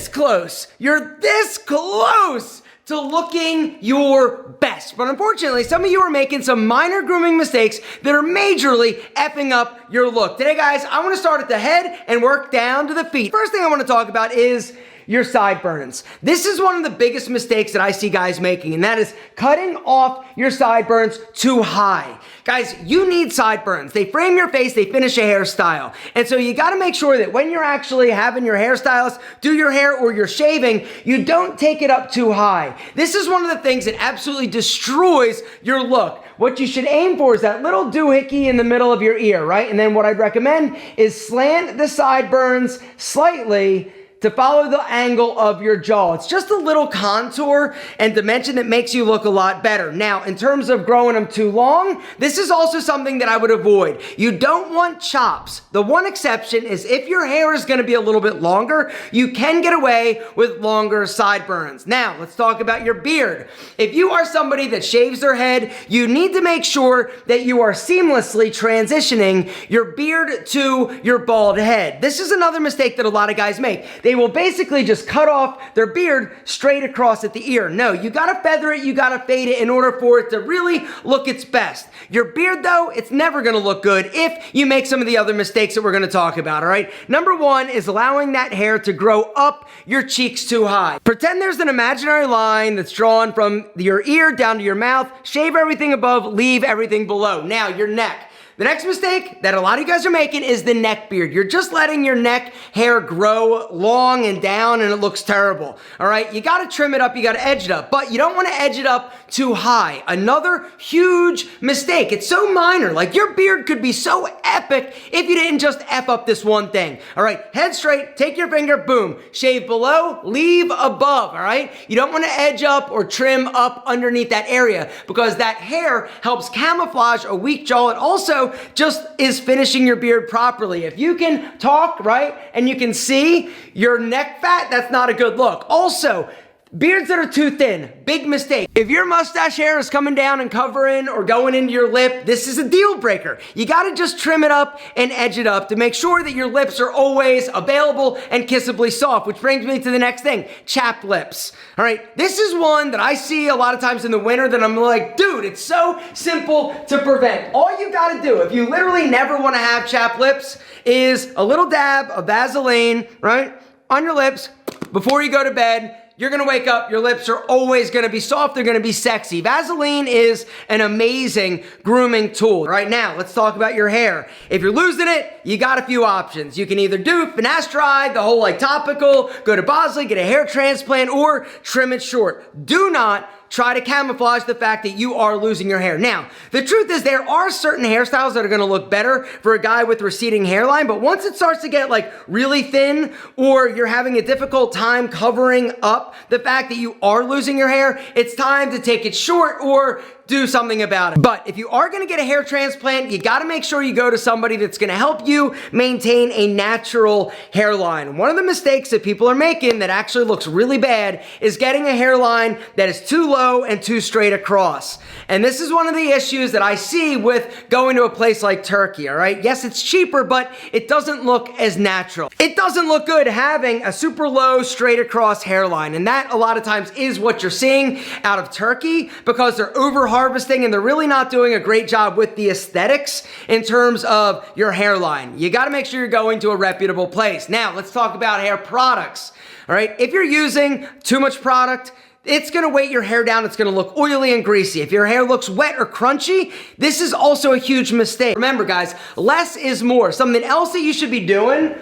this close. You're this close to looking your best. But unfortunately, some of you are making some minor grooming mistakes that are majorly effing up your look. Today, guys, I want to start at the head and work down to the feet. First thing I want to talk about is your sideburns. This is one of the biggest mistakes that I see guys making, and that is cutting off your sideburns too high. Guys, you need sideburns. They frame your face, they finish a hairstyle. And so you gotta make sure that when you're actually having your hairstylist do your hair or you're shaving, you don't take it up too high. This is one of the things that absolutely destroys your look. What you should aim for is that little doohickey in the middle of your ear, right? And then what I'd recommend is slant the sideburns slightly to follow the angle of your jaw. It's just a little contour and dimension that makes you look a lot better. Now, in terms of growing them too long, this is also something that I would avoid. You don't want chops. The one exception is if your hair is going to be a little bit longer, you can get away with longer sideburns. Now, let's talk about your beard. If you are somebody that shaves their head, you need to make sure that you are seamlessly transitioning your beard to your bald head. This is another mistake that a lot of guys make. They will basically just cut off their beard straight across at the ear. No, you gotta feather it, you gotta fade it in order for it to really look its best. Your beard though, it's never gonna look good if you make some of the other mistakes that we're gonna talk about, all right? Number one is allowing that hair to grow up your cheeks too high. Pretend there's an imaginary line that's drawn from your ear down to your mouth, shave everything above, leave everything below. Now, your neck. The next mistake that a lot of you guys are making is the neck beard. You're just letting your neck hair grow long and down and it looks terrible. All right, you gotta trim it up, you gotta edge it up, but you don't wanna edge it up too high. Another huge mistake. It's so minor, like your beard could be so epic if you didn't just F up this one thing. All right, head straight, take your finger, boom, shave below, leave above, all right? You don't wanna edge up or trim up underneath that area because that hair helps camouflage a weak jaw. It also just is finishing your beard properly. If you can talk, right, and you can see your neck fat, that's not a good look. Also, beards that are too thin, big mistake. If your mustache hair is coming down and covering or going into your lip, this is a deal breaker. You gotta just trim it up and edge it up to make sure that your lips are always available and kissably soft, which brings me to the next thing, chapped lips. All right, this is one that I see a lot of times in the winter that I'm like, dude, it's so simple to prevent. All you gotta do, if you literally never wanna have chapped lips, is a little dab of Vaseline, right, on your lips before you go to bed. You're gonna wake up, your lips are always gonna be soft, they're gonna be sexy. Vaseline is an amazing grooming tool. Right now, let's talk about your hair. If you're losing it, you got a few options. You can either do finasteride, the whole like topical, go to Bosley, get a hair transplant, or trim it short. Do not try to camouflage the fact that you are losing your hair. Now, the truth is there are certain hairstyles that are gonna look better for a guy with receding hairline, but once it starts to get like really thin or you're having a difficult time covering up the fact that you are losing your hair, it's time to take it short or do something about it. But if you are gonna get a hair transplant, you gotta make sure you go to somebody that's gonna help you maintain a natural hairline. One of the mistakes that people are making that actually looks really bad is getting a hairline that is too low and too straight across. And this is one of the issues that I see with going to a place like Turkey, all right? Yes, it's cheaper, but it doesn't look as natural. It doesn't look good having a super low, straight across hairline. And that a lot of times is what you're seeing out of Turkey because they're over harvesting and they're really not doing a great job with the aesthetics in terms of your hairline. You gotta make sure you're going to a reputable place. Now, let's talk about hair products. All right, if you're using too much product, it's gonna weight your hair down, it's gonna look oily and greasy. If your hair looks wet or crunchy, this is also a huge mistake. Remember guys, less is more. Something else that you should be doing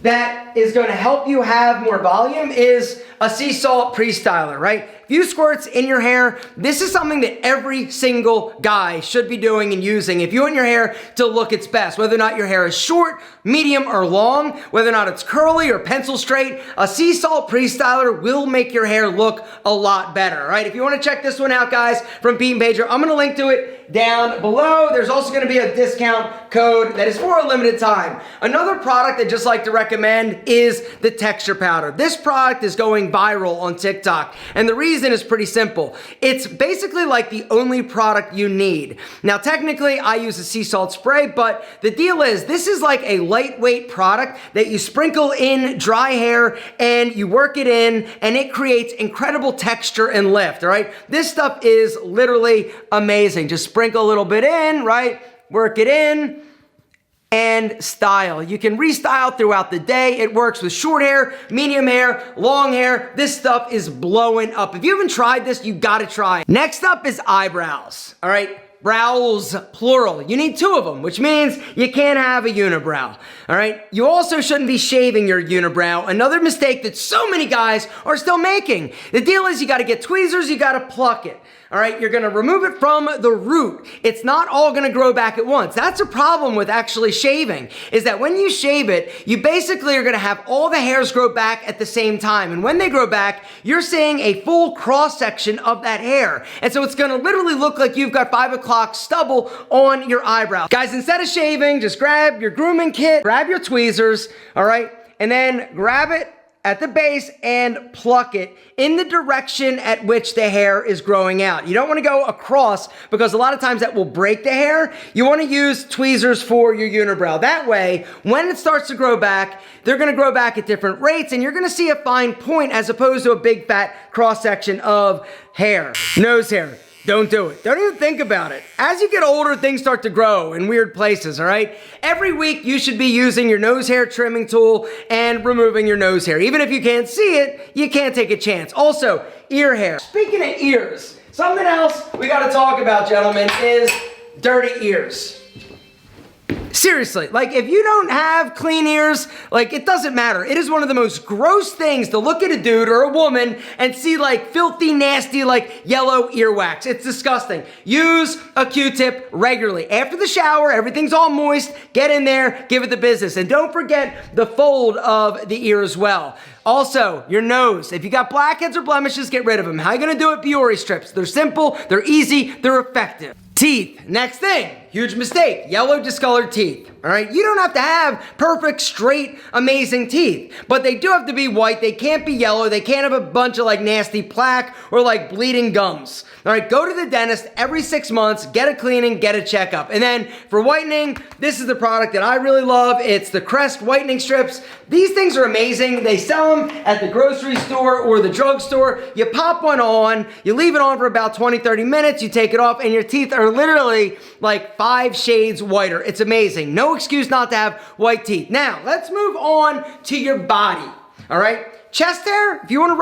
that is gonna help you have more volume is a sea salt pre-styler, right? Few squirts in your hair. This is something that every single guy should be doing and using if you want your hair to look its best. Whether or not your hair is short, medium, or long, whether or not it's curly or pencil straight, a sea salt pre-styler will make your hair look a lot better, right? If you want to check this one out, guys, from Pete and Pager, I'm going to link to it down below. There's also going to be a discount code that is for a limited time. Another product I'd just like to recommend is the texture powder. This product is going viral on TikTok, and the reason reason is pretty simple. It's basically like the only product you need. Now, technically, I use a sea salt spray, but the deal is this is like a lightweight product that you sprinkle in dry hair and you work it in, and it creates incredible texture and lift, all right? This stuff is literally amazing. Just sprinkle a little bit in, right? Work it in and style. You can restyle throughout the day. It works with short hair, medium hair, long hair. This stuff is blowing up. If you haven't tried this, you gotta try it. Next up is eyebrows, all right? Brows, plural. You need 2 of them, which means you can't have a unibrow, all right? You also shouldn't be shaving your unibrow. Another mistake that so many guys are still making. The deal is you gotta get tweezers, you gotta pluck it. All right, you're gonna remove it from the root. It's not all gonna grow back at once. That's a problem with actually shaving, is that when you shave it, you basically are gonna have all the hairs grow back at the same time. And when they grow back, you're seeing a full cross section of that hair. And so it's gonna literally look like you've got 5 o'clock stubble on your eyebrow. Guys, instead of shaving, just grab your grooming kit, grab your tweezers, all right, and then grab it at the base and pluck it in the direction at which the hair is growing out. You don't want to go across because a lot of times that will break the hair. You want to use tweezers for your unibrow. That way, when it starts to grow back, they're going to grow back at different rates and you're going to see a fine point as opposed to a big fat cross section of hair. Nose hair. Don't do it. Don't even think about it. As you get older, things start to grow in weird places, all right? Every week, you should be using your nose hair trimming tool and removing your nose hair. Even if you can't see it, you can't take a chance. Also, ear hair. Speaking of ears, something else we gotta talk about, gentlemen, is dirty ears. Seriously, like if you don't have clean ears, like it doesn't matter. It is one of the most gross things to look at a dude or a woman and see like filthy, nasty, like yellow earwax. It's disgusting. Use a Q-tip regularly. After the shower, everything's all moist. Get in there, give it the business. And don't forget the fold of the ear as well. Also, your nose. If you got blackheads or blemishes, get rid of them. How are you gonna do it? Biore strips. They're simple, they're easy, they're effective. Teeth. Next thing, huge mistake, yellow discolored teeth, all right? You don't have to have perfect, straight, amazing teeth, but they do have to be white. They can't be yellow. They can't have a bunch of like nasty plaque or like bleeding gums, all right? Go to the dentist every 6 months, get a cleaning, get a checkup. And then for whitening, this is the product that I really love. It's the Crest whitening strips. These things are amazing. They sell them at the grocery store or the drugstore. You pop one on, you leave it on for about 20, 30 minutes, you take it off, and your teeth are literally like 5 shades whiter. It's amazing. No excuse not to have white teeth. Now, let's move on to your body, all right? Chest hair, if you want to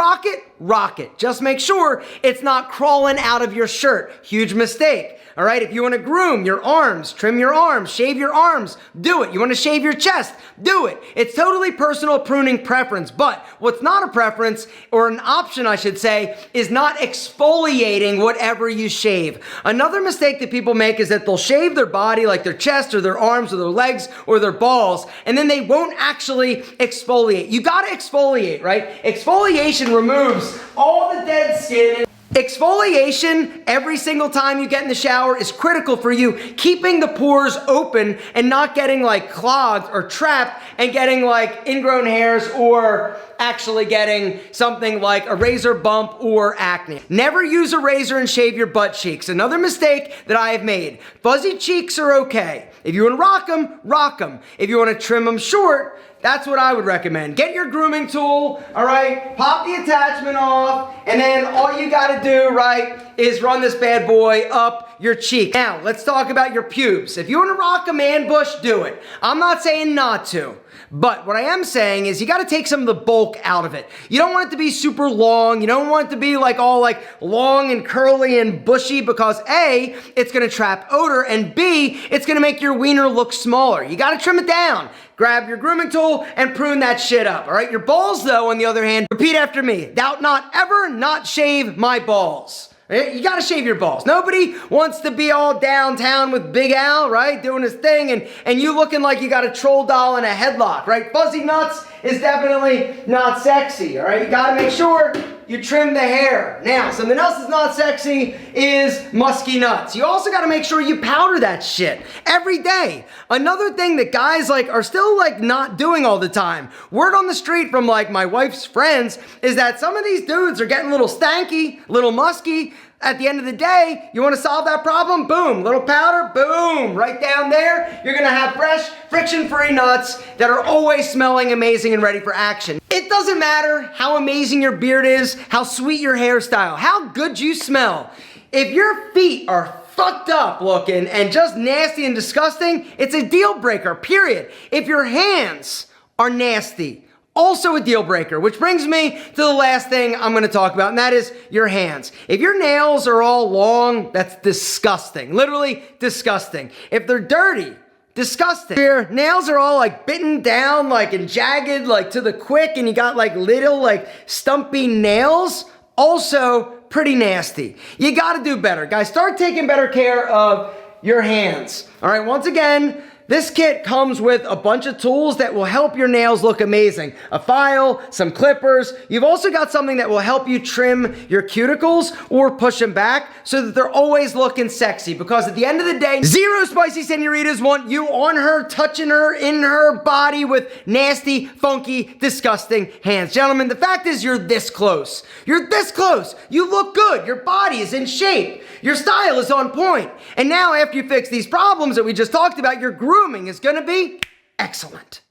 rock it. Just make sure it's not crawling out of your shirt. Huge mistake. All right, if you want to groom your arms, trim your arms, shave your arms, do it. You want to shave your chest, do it. It's totally personal pruning preference, but what's not a preference, or an option I should say, is not exfoliating whatever you shave. Another mistake that people make is that they'll shave their body, like their chest or their arms or their legs or their balls, and then they won't actually exfoliate. You gotta exfoliate, right? Exfoliation removes all the dead skin. Exfoliation every single time you get in the shower is critical for you keeping the pores open and not getting like clogged or trapped and getting like ingrown hairs or actually getting something like a razor bump or acne. Never use a razor and shave your butt cheeks. Another mistake that I have made. Fuzzy cheeks are okay. If you want to rock them, rock them. If you want to trim them short, that's what I would recommend. Get your grooming tool, all right? Pop the attachment off, and then all you gotta do, right, is run this bad boy up your cheek. Now, let's talk about your pubes. If you wanna rock a man bush, do it. I'm not saying not to. But what I am saying is you gotta take some of the bulk out of it. You don't want it to be super long. You don't want it to be like all like long and curly and bushy because A, it's gonna trap odor, and B, it's gonna make your wiener look smaller. You gotta trim it down. Grab your grooming tool and prune that shit up, all right? Your balls, though, on the other hand, repeat after me. Thou not ever not shave my balls. You gotta shave your balls. Nobody wants to be all downtown with Big Al, right? Doing his thing and you looking like you got a troll doll in a headlock, right? Fuzzy nuts is definitely not sexy, all right? You gotta make sure you trim the hair. Now, something else that's not sexy is musky nuts. You also gotta make sure you powder that shit every day. Another thing that guys like are still like not doing all the time, word on the street from like my wife's friends, is that some of these dudes are getting a little stanky, a little musky. At the end of the day, you want to solve that problem? Boom, little powder, boom, right down there. You're gonna have fresh, friction-free nuts that are always smelling amazing and ready for action. It doesn't matter how amazing your beard is, how sweet your hairstyle, how good you smell. If your feet are fucked up looking and just nasty and disgusting, it's a deal breaker, period. If your hands are nasty, also a deal breaker, which brings me to the last thing I'm gonna talk about, and that is your hands. If your nails are all long, that's disgusting, literally disgusting. If they're dirty, disgusting. If your nails are all like bitten down, like and jagged, like to the quick, and you got like little like stumpy nails, also pretty nasty. You gotta do better. Guys, start taking better care of your hands. All right, once again, this kit comes with a bunch of tools that will help your nails look amazing. A file, some clippers. You've also got something that will help you trim your cuticles or push them back so that they're always looking sexy. Because at the end of the day, zero spicy senoritas want you on her, touching her, in her body with nasty, funky, disgusting hands. Gentlemen, the fact is you're this close. You're this close. You look good. Your body is in shape. Your style is on point. And now after you fix these problems that we just talked about, your grooming is gonna be excellent.